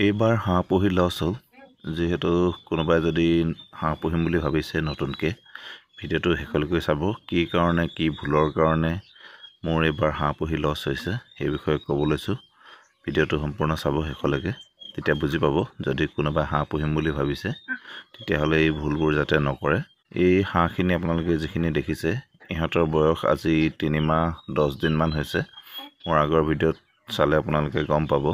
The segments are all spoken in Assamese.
এইবাৰ হাঁহ পুহি লছ হ'ল যেহেতু কোনোবাই যদি হাঁহ পুহিম বুলি ভাবিছে নতুনকৈ ভিডিঅ'টো শেষলৈকে চাব কি কাৰণে কি ভুলৰ কাৰণে মোৰ এইবাৰ হাঁহ পুহি লছ হৈছে সেই বিষয়ে ক'ব লৈছোঁ ভিডিঅ'টো সম্পূৰ্ণ চাব শেষলৈকে তেতিয়া বুজি পাব যদি কোনোবাই হাঁহ পুহিম বুলি ভাবিছে তেতিয়াহ'লে এই ভুলবোৰ যাতে নকৰে এই হাঁহখিনি আপোনালোকে যিখিনি দেখিছে ইহঁতৰ বয়স আজি 3 মাহ 10 দিনমান হৈছে মোৰ আগৰ ভিডিঅ'ত চালে আপোনালোকে গম পাব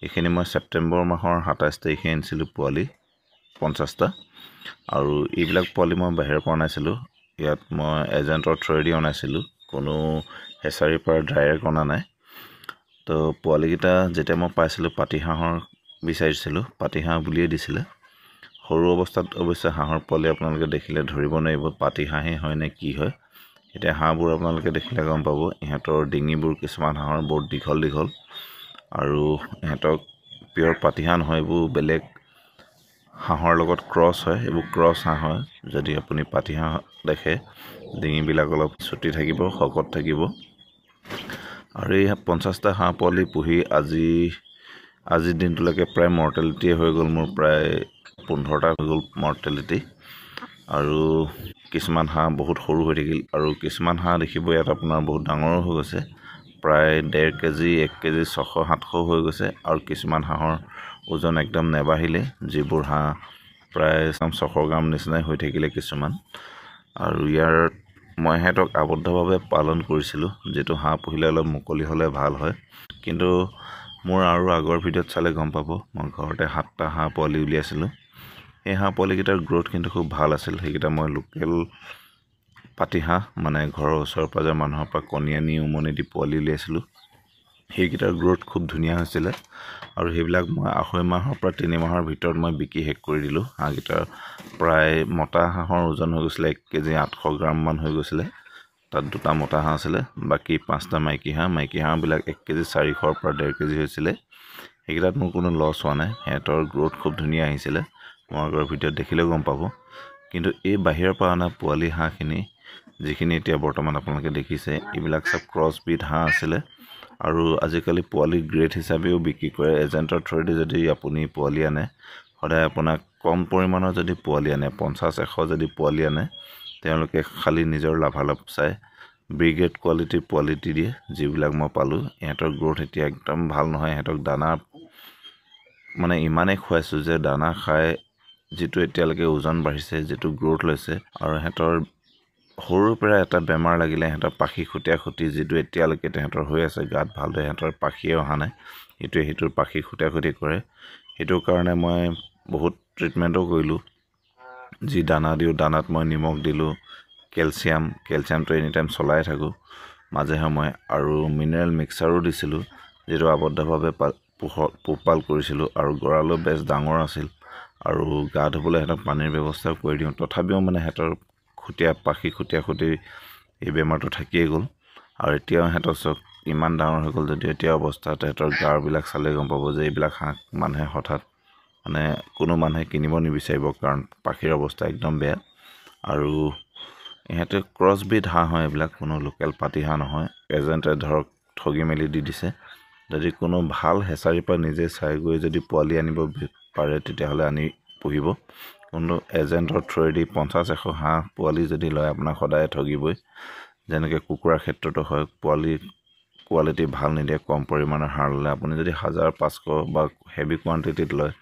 এইখিনি মই সেপ্টেম্বৰ মাহৰ 27 তাৰিখে আনিছিলোঁ পোৱালি 50টা আৰু এইবিলাক পোৱালি মই বাহিৰৰ পৰা আনিছিলোঁ ইয়াত মই এজেন্টৰ থ্ৰুৱেদি আনিছিলোঁ কোনো হেচাৰিৰ পৰা ডাইৰেক্ট অনা নাই তো পোৱালিকেইটা যেতিয়া মই পাইছিলোঁ পাতিহাঁহৰ বিচাৰিছিলোঁ পাতিহাঁহ বুলিয়ে দিছিলে সৰু অৱস্থাত অৱশ্যে হাঁহৰ পোৱালি আপোনালোকে দেখিলে ধৰিব নোৱাৰিব পাতিহাঁহে হয় নে কি হয় এতিয়া হাঁহবোৰ আপোনালোকে দেখিলে গম পাব ইহঁতৰ ডিঙিবোৰ কিছুমান হাঁহৰ বহুত দীঘল দীঘল আৰু ইহঁতক পিয়ৰ পাতিহাঁহ নহয় এইবোৰ বেলেগ হাঁহৰ লগত ক্ৰছ হয় এইবোৰ ক্ৰছ হাঁহ হয় যদি আপুনি পাতিহাঁহ দেখে ডিঙিবিলাক অলপ ছুটি থাকিব শকত থাকিব আৰু এই 50টা হাঁহ পোৱালি পুহি আজিৰ দিনটোলৈকে প্ৰায় মৰ্টেলিটি হৈ গ'ল মোৰ প্ৰায় 15টা হৈ গ'ল মৰ্টেলিটি আৰু কিছুমান হাঁহ বহুত সৰু হৈ থাকিল আৰু কিছুমান হাঁহ দেখিব ইয়াত আপোনাৰ বহুত ডাঙৰো হৈ গৈছে প্ৰায় 1.5 কেজি 1 কেজি 600-700 হৈ গৈছে আৰু কিছুমান হাঁহৰ ওজন একদম নেবাঢ়িলে যিবোৰ হাঁহ প্ৰায় 600 গ্ৰাম নিচিনাই হৈ থাকিলে কিছুমান আৰু ইয়াৰ মই হেতক আবদ্ধভাৱে পালন কৰিছিলোঁ যেটো হাঁহ পুহিলে অলপ মুকলি হ'লে ভাল হয় কিন্তু মোৰ আৰু আগৰ ভিডিঅ'ত চালে গম পাব মই ঘৰতে 7টা হাঁহ পোৱালি উলিয়াইছিলোঁ এই হাঁহ পোৱালিকেইটাৰ গ্ৰোথ কিন্তু খুব ভাল আছিল সেইকেইটা মই লোকেল পাতিহাঁহ মানে ঘৰৰ ওচৰৰ পাজৰ মানুহৰ পৰা কণী আনি উমনি দি পোৱালি উলিয়াইছিলোঁ সেইকেইটাৰ গ্ৰোথ খুব ধুনীয়া হৈছিলে আৰু সেইবিলাক মই 2.5 মাহৰ পৰা 3 মাহৰ ভিতৰত মই বিকি শেষ কৰি দিলোঁ হাঁহকেইটাৰ প্ৰায় মতা হাঁহৰ ওজন হৈ গৈছিলে 1 কেজি 800 গ্ৰাম মান হৈ গৈছিলে তাত দুটা মতা হাঁহ আছিলে বাকি 5টা মাইকী হাঁহবিলাক 1 কেজি 400 পৰা 1.5 কেজি হৈছিলে সেইকেইটাত মোৰ কোনো লছ হোৱা নাই হেতৰ গ্ৰোথ খুব ধুনীয়া আহিছিলে মই আগৰ ভিডিঅ'ত দেখিলে গম পাব কিন্তু এই বাহিৰৰ পৰা অনা পোৱালি হাঁহখিনি যিখিনি এতিয়া বৰ্তমান আপোনালোকে দেখিছে এইবিলাক সব ক্ৰছ ব্ৰিড হাঁহ আছিলে আৰু আজিকালি পোৱালি গ্ৰেড হিচাপেও বিক্ৰী কৰে এজেন্টৰ থ্ৰুৱেদি যদি আপুনি পোৱালি আনে সদায় আপোনাক কম পৰিমাণৰ যদি পোৱালি আনে 50-100 যদি পোৱালি আনে তেওঁলোকে খালি নিজৰ লাভালাভ চাই ব্ৰিগেড কোৱালিটিৰ পোৱালিটি দিয়ে যিবিলাক মই পালোঁ ইহঁতৰ গ্ৰোথ এতিয়া একদম ভাল নহয় ইহঁতক দানা মানে ইমানেই খুৱাইছোঁ যে দানা খাই যেটো এতিয়ালৈকে ওজন বাঢ়িছে যেটো গ্ৰোথ লৈছে আৰু ইহঁতৰ সৰুৰ পৰা এটা বেমাৰ লাগিলে ইহঁতৰ পাখি খুটিয়া যেটো এতিয়ালৈকে তেহঁতৰ হৈ আছে গাত ভালদৰে ইহঁতৰ পাখিয়ে অহা নাই এইটোৱে হিটোৰ পাখি খুটিয়া কৰে হেতুৰ কাৰণে মই বহুত ট্ৰিটমেন্টও কৰিলোঁ যি দানা দিও দানাত মই নিমখ দিলোঁ কেলছিয়ামটো এনি টাইম চলাই থাকোঁ মাজে সময়ে আৰু মিনাৰেল মিক্সাৰো দিছিলোঁ যেটো আবদ্ধভাৱে পোহপাল কৰিছিলোঁ আৰু গৰালো বেছ ডাঙৰ আছিল আৰু গা ধুবলৈ হেতক পানীৰ ব্যৱস্থাও কৰি দিওঁ তথাপিও মানে হেতৰ পাখি খুটিয়া এই বেমাৰটো থাকিয়ে গ'ল আৰু এতিয়া হেতৰ চক ইমান ডাঙৰ হৈ গ'ল যদি এতিয়া অৱস্থাত হেতৰ গাৰবিলাক চালে গম পাব যে এইবিলাক হাঁহ মানুহে হঠাৎ মানে কোনো মানুহে কিনিব নিবিচাৰিব কাৰণ পাখিৰ অৱস্থা একদম বেয়া আৰু ইহঁতে ক্ৰছ ব্ৰিড হাঁহ হয় এইবিলাক কোনো লোকেল পাতিহাঁহ নহয় এজেন্টে ধৰক ঠগি মেলি দি দিছে যদি কোনো ভাল হেচাৰিৰ পৰা নিজে চাই গৈ যদি পোৱালি আনিব পাৰে তেতিয়াহ'লে আনি পুহিব কোনো এজেন্টৰ থ্ৰুৱেদি 50-100 হাঁহ পোৱালি যদি লয় আপোনাক সদায় ঠগিবই যেনেকৈ কুকুৰাৰ ক্ষেত্ৰতো হয় কোৱালিটি ভাল নিদিয়ে কম পৰিমাণৰ হাঁহ ল'লে আপুনি যদি 1000-500 বা হেভি কোৱান্টিটিত লয়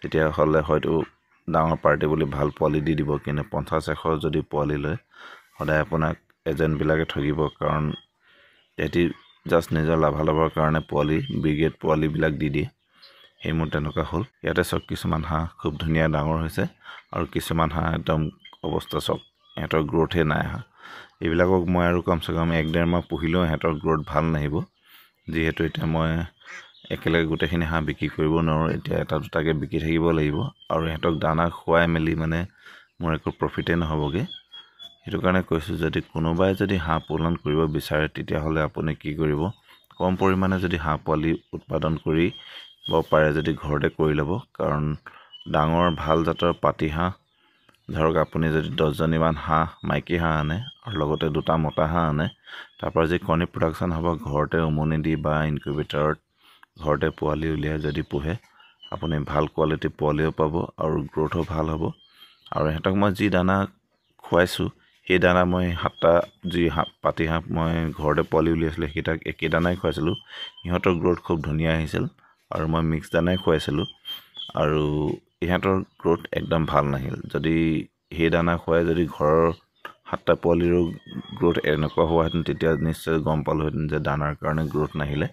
তেতিয়াহ'লে হয়তো ডাঙৰ পাৰ্টি বুলি ভাল পোৱালি দি দিব কিন্তু 50-100 যদি পোৱালি লয় সদায় আপোনাক এজেন্টবিলাকে ঠগিব কাৰণ এটি জাষ্ট নিজৰ লাভালাভৰ কাৰণে পোৱালি ব্ৰিগেড পোৱালিবিলাক দি দিয়ে সেই মোৰ তেনেকুৱা হ'ল ইয়াতে চক কিছুমান হাঁহ খুব ধুনীয়া ডাঙৰ হৈছে আৰু কিছুমান হাঁহ একদম অৱস্থা চক হেতৰ গ্ৰোথে নাই হাঁহ এইবিলাকক মই আৰু কমসে কম 1-1.5 মাহ পুহিলেও হেতৰ গ্ৰোথ ভাল নাহিব যিহেতু এতিয়া মই একেলগে গোটেইখিনি হাঁহ বিক্ৰী কৰিব নোৱাৰোঁ এতিয়া এটা দুটাকে বিক্ৰী থাকিব লাগিব আৰু হেতক দানা খুৱাই মেলি মানে মোৰ একো প্ৰফিটে নহবগে হেতু কাৰণে কৈছোঁ যদি কোনোবাই যদি হাঁহ পালন কৰিব বিচাৰে তেতিয়াহ'লে আপুনি কি কৰিব কম পৰিমাণে যদি হাঁহ পোৱালি উৎপাদন কৰিব পাৰে যদি ঘৰতে কৰি ল'ব কাৰণ ডাঙৰ ভাল জাতৰ পাতিহাঁহ ধৰক আপুনি যদি 10 জনীমান হাঁহ মাইকী হাঁহ আনে আৰু লগতে দুটা মতা হাঁহ আনে তাৰ পৰা যে কণী প্ৰডাকচন হ'ব ঘৰতে উমনি দি বা ইনকিউবেটৰত ঘৰতে পোৱালি উলিয়াই যদি পোহে আপুনি ভাল কোৱালিটি পোৱালিও পাব আৰু গ্ৰোথো ভাল হ'ব। আৰু ইহঁতক মই যি দানা খুৱাইছোঁ সেই দানা মই 7টা যি পাতি হাঁহ মই ঘৰতে পোৱালি উলিয়াইছিলোঁ সেইকেইটাক একেই দানাই খুৱাইছিলোঁ। ইহঁতৰ গ্ৰোথ খুব ধুনীয়া আহিছিল আৰু মই মিক্স দানাই খুৱাইছিলোঁ আৰু ইহঁতৰ গ্ৰোথ একদম ভাল নাহিল। যদি সেই দানা খুৱাই যদি ঘৰৰ 7টা পোৱালিৰো গ্ৰোথ এনেকুৱা হোৱাহেঁতেন তেতিয়া নিশ্চয় গম পালোহেঁতেন যে দানাৰ কাৰণে গ্ৰোথ নাহিলে।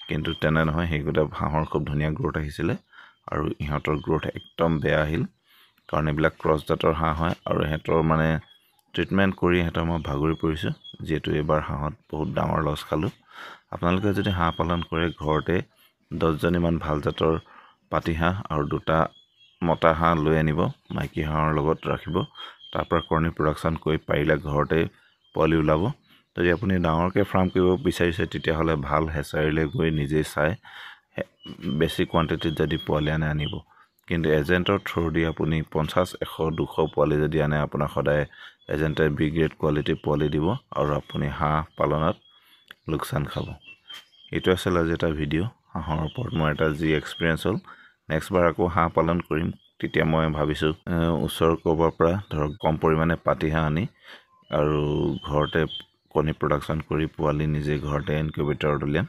কিন্তু তেনে নহয়, সেইকেইটা হাঁহৰ খুব ধুনীয়া গ্ৰোথ আহিছিলে আৰু ইহঁতৰ গ্ৰোথ একদম বেয়া আহিল, কাৰণ এইবিলাক ক্ৰছ জাতৰ হাঁহ হয় আৰু ইহঁতৰ মানে ট্ৰিটমেণ্ট কৰি ইহঁতৰ মই ভাগৰি পৰিছোঁ, যিহেতু এইবাৰ হাঁহত বহুত ডাঙৰ লছ খালোঁ। আপোনালোকে যদি হাঁহ পালন কৰে ঘৰতে 10জনীমান ভাল জাতৰ পাতি হাঁহ আৰু 2টা মতা হাঁহ লৈ আনিব, মাইকী হাঁহৰ লগত ৰাখিব, তাৰ পৰা কণী প্ৰডাকশ্যন কৰি পাৰিলে ঘৰতে পোৱালি ওলাব। যদি আপুনি ডাঙৰকৈ ফাৰ্ম কৰিব বিচাৰিছে তেতিয়াহ'লে ভাল হেচাৰীলৈ গৈ নিজেই চাই বেছি কোৱান্টিটিত যদি পোৱালি আনিব। কিন্তু এজেণ্টৰ থ্ৰু দি আপুনি 50, 100, 200 পোৱালি যদি আনে আপোনাক সদায় এজেণ্টে বি গ্ৰেড কোৱালিটিৰ পোৱালি দিব আৰু আপুনি হাঁহ পালনত লোকচান খাব। এইটো আছিল আজি এটা ভিডিঅ' হাঁহৰ ওপৰত মোৰ এটা যি এক্সপিৰিয়েঞ্চ হ'ল। নেক্সটবাৰ আকৌ হাঁহ পালন কৰিম, তেতিয়া মই ভাবিছোঁ ওচৰৰ ক'ৰবাৰ পৰা ধৰক কম পৰিমাণে পাতি হাঁহ আনি আৰু ঘৰতে কণী প্ৰডাকশ্যন কৰি পোৱালি নিজে ঘৰতে ইনকিউবেটৰত উলিয়াম।